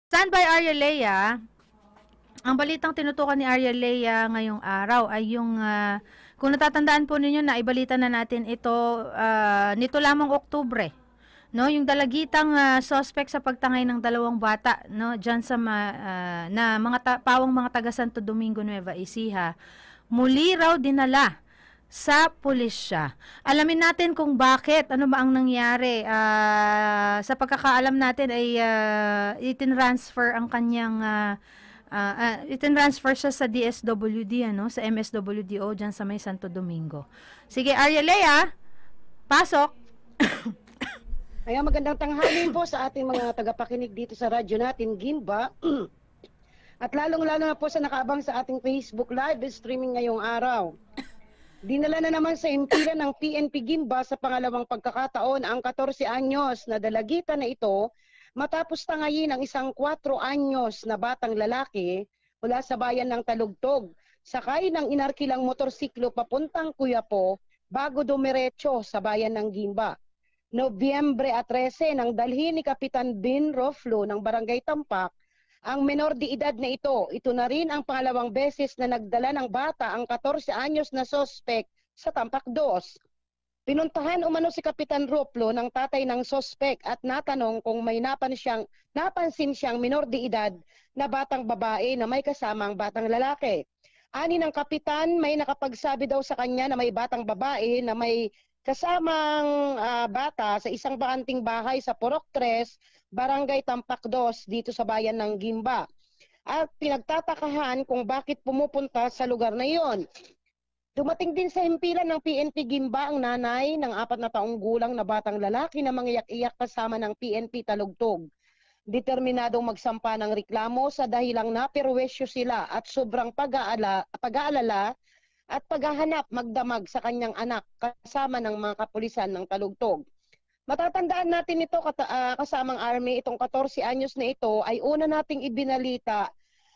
Standby Arya Lea, ang balitang tinutukan ni Arya Lea ngayong araw ay yung, kung natatandaan po ninyo na ibalita na natin ito nito lamang Oktubre. No, yung dalagitang suspect sa pagtangay ng dalawang bata, no, diyan sa na mga pawang mga taga Santo Domingo, Nueva Ecija, muli raw dinala sa pulisya. Alamin natin kung bakit, ano ba ang nangyari. Sa pagkakaalam natin ay itinransfer ang kanyang itinransfer siya sa DSWD, ano, sa MSWDO dyan sa may Santo Domingo. Sige, Arya Lea, pasok. Kaya magandang tanghali po sa ating mga tagapakinig dito sa radyo natin, Gimba. At lalong-lalo na po sa nakaabang sa ating Facebook Live streaming ngayong araw. Dinala na naman sa impilan ng PNP Gimba sa pangalawang pagkakataon ang 14 anyos na dalagita na ito matapos tangayin ang isang 4 anyos na batang lalaki mula sa bayan ng Talugtog. Sakay ng inarkilang motorsiklo papuntang Cuyapo bago dumiretso sa bayan ng Gimba. Nobyembre 13 nang dalhin ni Kapitan Bin Roflo ng Barangay Tampak ang menor de edad na ito. Ito na rin ang pangalawang beses na nagdala ng bata ang 14 anyos na sospek sa Tampak 2. Pinuntahan umano si Kapitan Roflo ng tatay ng sospek at natanong kung may napansin siyang menor de edad na batang babae na may kasamang batang lalaki. Ani ng kapitan, may nakapagsabi daw sa kanya na may batang babae na may kasamang bata sa isang bakanting bahay sa Purok 3, Barangay Tampak 2 dito sa bayan ng Gimba. At pinagtatakahan kung bakit pumupunta sa lugar na iyon. Dumating din sa himpilan ng PNP Gimba ang nanay ng 4 na taong gulang na batang lalaki na mangiyak-iyak kasama ng PNP Talugtog. Determinadong magsampa ng reklamo sa dahilang naperwisyo sila at sobrang pag-aalala at paghahanap magdamag sa kanyang anak kasama ng mga kapulisan ng Talugtog. Matatandaan natin ito kasamang army, itong 14 anyos na ito ay una nating ibinalita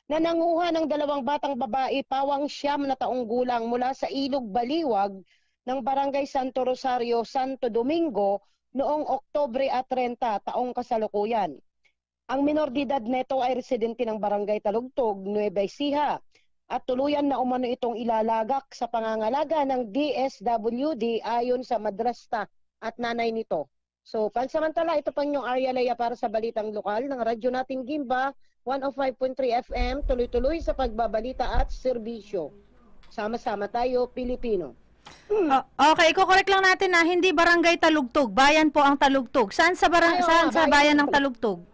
na nanguha ng 2 batang babae pawang 9 na taong gulang mula sa Ilog Baliwag ng Barangay Santo Rosario, Santo Domingo noong Oktubre 30 taong kasalukuyan. Ang menor de edad nito ay residente ng Barangay Talugtog, Nueva Ecija, at tuluyan na umano itong ilalagak sa pangangalaga ng DSWD ayon sa madrasta at nanay nito. So, pansamantala, ito pang yung Arya Lea para sa Balitang Lokal ng radyo natin Gimba, 105.3 FM, tuloy-tuloy sa pagbabalita at serbisyo. Sama-sama tayo, Pilipino. Okay, i-correct lang natin na hindi Barangay Talugtog, bayan po ang Talugtog. Saan sa bayan ng Talugtog?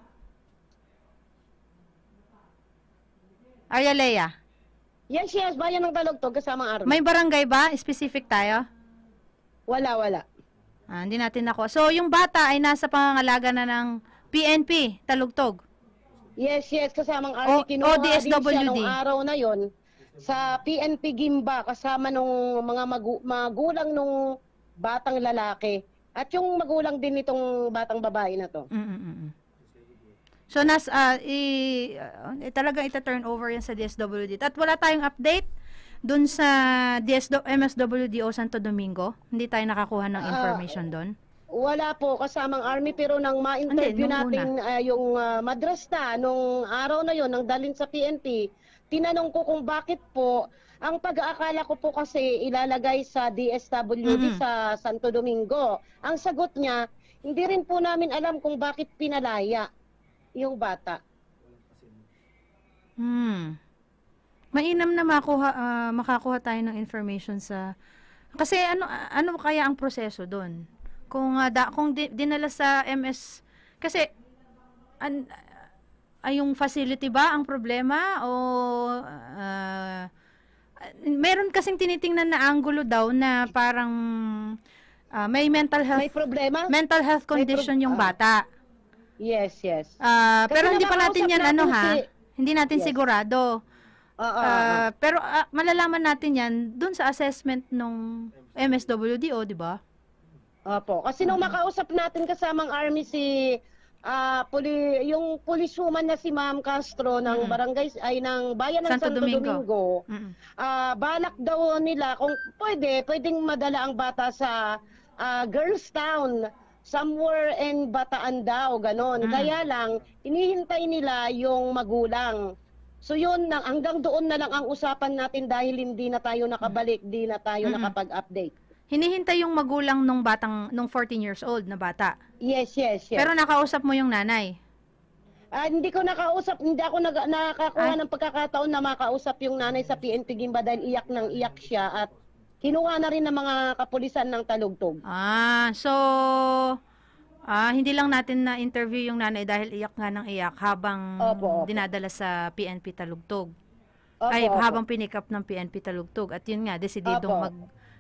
Arya Lea. Yes, bayan ng Talugtog kasamang army. May barangay ba? Specific tayo? Wala. Hindi natin ako. So, yung bata ay nasa pangangalaga na ng PNP, Talugtog. Yes, kasamang army. Kinuha din siya DSWD. nung araw na yon sa PNP Gimba kasama nung mga magulang nung batang lalaki at yung magulang din nitong batang babae na to. So, talagang ita-turn over yan sa DSWD. At wala tayong update dun sa MSWDO Santo Domingo? Hindi tayo nakakuha ng information doon? Wala po kasamang army, pero nang ma-interview natin yung madrasta nung araw na yon nang dalhin sa PNP, tinanong ko kung bakit po. Ang pag-aakala ko po kasi ilalagay sa DSWD sa Santo Domingo. Ang sagot niya, hindi rin po namin alam kung bakit pinalaya yung bata. Mainam na makakuha tayo ng information sa... Kasi ano kaya ang proseso doon? Kung dinala sa MS... Kasi yung facility ba ang problema? O meron kasing tinitingnan na angulo daw na parang may mental health... May problema? Mental health condition yung bata. Yes. Pero hindi pa natin yan hindi natin sigurado. Pero malalaman natin yan dun sa assessment ng MSWDO, di ba? Opo. Kasi nung makausap natin kasamang army si yung poliswoman na si Ma'am Castro ng barangay ay ng bayan ng Santo Domingo. Balak daw nila kung pwedeng madala ang bata sa Girls Town somewhere in Bataan daw, ganon. Kaya lang, inihintay nila yung magulang. So yun, hanggang doon na lang ang usapan natin dahil hindi na tayo nakabalik, di na tayo nakapag-update. Hinihintay yung magulang nung 14 years old na bata. Yes. Pero nakausap mo yung nanay. Hindi ko nakausap, hindi ako nakakuha ng pagkakataon na makausap yung nanay sa PNP Gimba dahil iyak nang iyak siya at kinuha na rin ng mga kapulisan ng Talugtog. So hindi lang natin na interview yung nanay dahil iyak nga ng iyak habang dinadala sa PNP Talugtog. Habang pinik up ng PNP Talugtog. At yun nga, desididong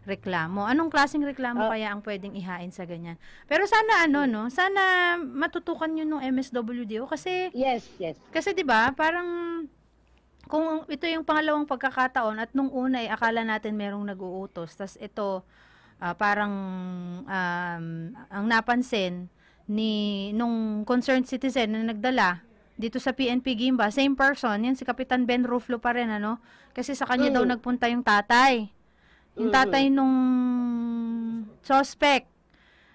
magreklamo. Anong klaseng reklamo kaya ang pwedeng ihain sa ganyan? Pero sana sana matutukan yun ng MSWDO kasi Yes. Kasi 'di ba, parang kung ito yung pangalawang pagkakataon at nung una ay akala natin merong nag-uutos, tas ito parang ang napansin nung concerned citizen na nagdala dito sa PNP Gimba, same person, yan si Kapitan Ben Ruflo pa rin, kasi sa kanya daw nagpunta yung tatay. Yung tatay nung suspect.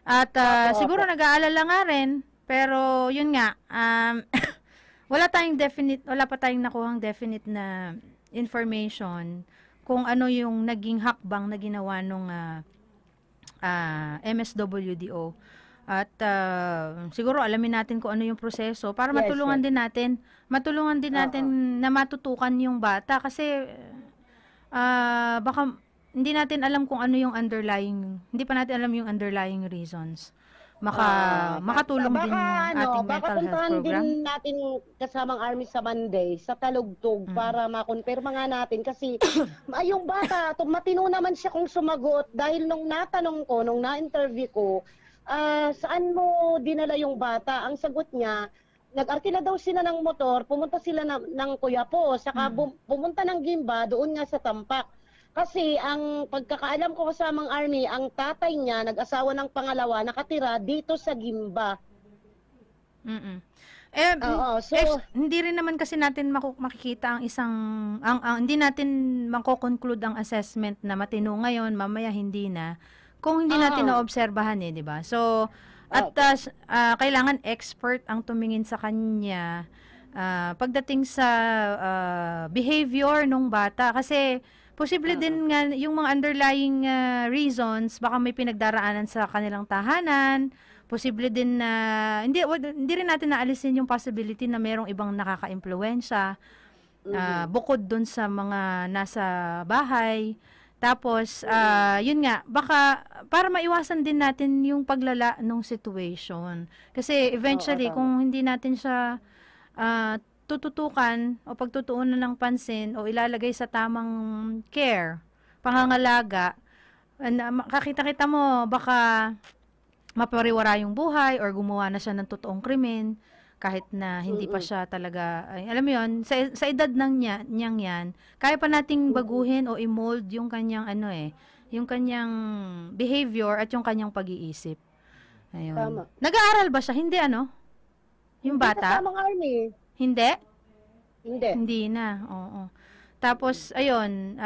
At siguro nag-aalala nga rin, pero yun nga, wala pa tayong nakuhang definite na information kung ano yung naging hakbang na ginawa nung MSWDO. At siguro alamin natin kung ano yung proseso para matulungan din natin na matutukan yung bata kasi baka hindi natin alam kung ano yung hindi pa natin alam yung underlying reasons. Makatulong din yung ating mental health puntahan program. din natin kasamang Army sa Monday sa Talugtog para makonfirma nga natin kasi yung bata, matino naman siya kung sumagot dahil nung natanong ko, nung na-interview ko, saan mo dinala yung bata? Ang sagot niya, nag-arkila daw sila ng motor, pumunta sila ng Kuyapo, saka pumunta ng Gimba, doon nga sa Tampak. Kasi ang pagkakaalam ko kasamang Army, ang tatay niya, nag-asawa ng pangalawa, nakatira dito sa Gimba. Hindi rin naman kasi natin makikita hindi natin mako-conclude ang assessment na matino ngayon, mamaya hindi na, kung hindi natin naobserbahan di ba? So, at kailangan expert ang tumingin sa kanya pagdating sa behavior ng bata kasi posible din nga yung mga underlying reasons, baka may pinagdaraanan sa kanilang tahanan, posible din na hindi rin natin naalisin yung possibility na merong ibang nakaka-impluwensya bukod dun sa mga nasa bahay. Tapos, yun nga, baka para maiwasan din natin yung paglala ng situation. Kasi eventually, kung hindi natin siya tututukan o pagtutuunan ng pansin o ilalagay sa tamang care, pangangalaga, kakita-kita mo, baka mapariwara yung buhay or gumawa na siya ng totoong krimen kahit na hindi pa siya talaga, alam mo yun, sa edad niyang yan, kaya pa nating baguhin o i-mold yung kanyang yung kanyang behavior at yung kanyang pag-iisip. Ayun. Tama. Nag-aaral ba siya? Hindi Yung bata? Kasamang Army. Hindi? Hindi. Hindi na, oo. Tapos, ayun,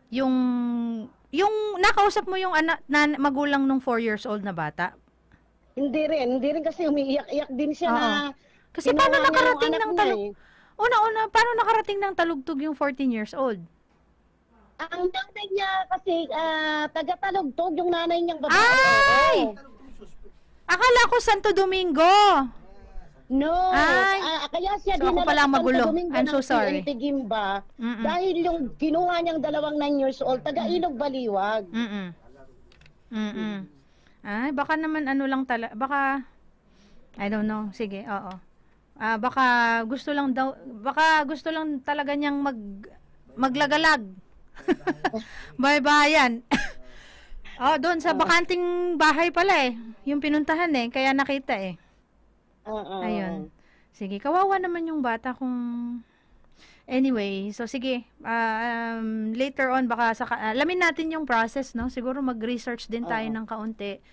yung nakausap mo yung magulang nung 4 years old na bata? Hindi rin kasi umiiyak-iyak din siya na kasi paano nakarating ng Una-una, paano nakarating ng Talugtog yung 14 years old? Ang nanay niya kasi taga-Talugtog yung nanay niyang babae. Ay! Akala ko Santo Domingo. No. Kaya siya So, ako pala magulo. I'm so sorry. Gimba, dahil yung kinuha niyang 9 years old, taga-Ilog Baliwag. Ay, baka naman lang baka I don't know. Sige, oo. Baka gusto lang talaga niyang maglagalag. Baybayan. Doon sa bakanting bahay pala yung pinuntahan kaya nakita Ayun. Sige, kawawa naman yung bata kung anyway, so sige, later on baka alamin natin yung process, no? Siguro mag-research din tayo ng kaunti.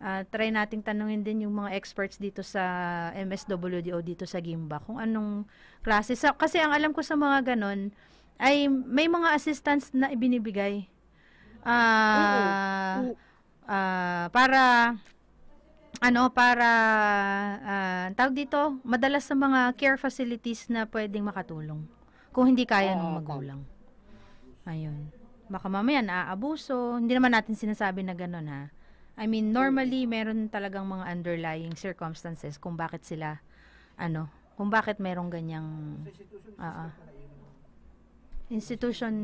Try nating tanungin din yung mga experts dito sa MSWDO dito sa Gimba kung anong klase. Kasi ang alam ko sa mga ganon ay may mga assistance na ibinibigay. para tawag dito, madalas sa mga care facilities na pwedeng makatulong kung hindi kaya ng magulang. Ayun. Baka mamaya naaabuso. Hindi naman natin sinasabi na gano'n, ha. I mean, normally, meron talagang mga underlying circumstances kung bakit sila, kung bakit merong ganyang, institution,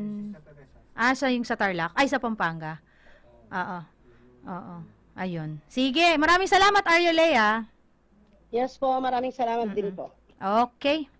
yung sa Tarlac, sa Pampanga. Oo. Ayun. Sige, maraming salamat, Aryolea. Yes po, maraming salamat din po. Okay.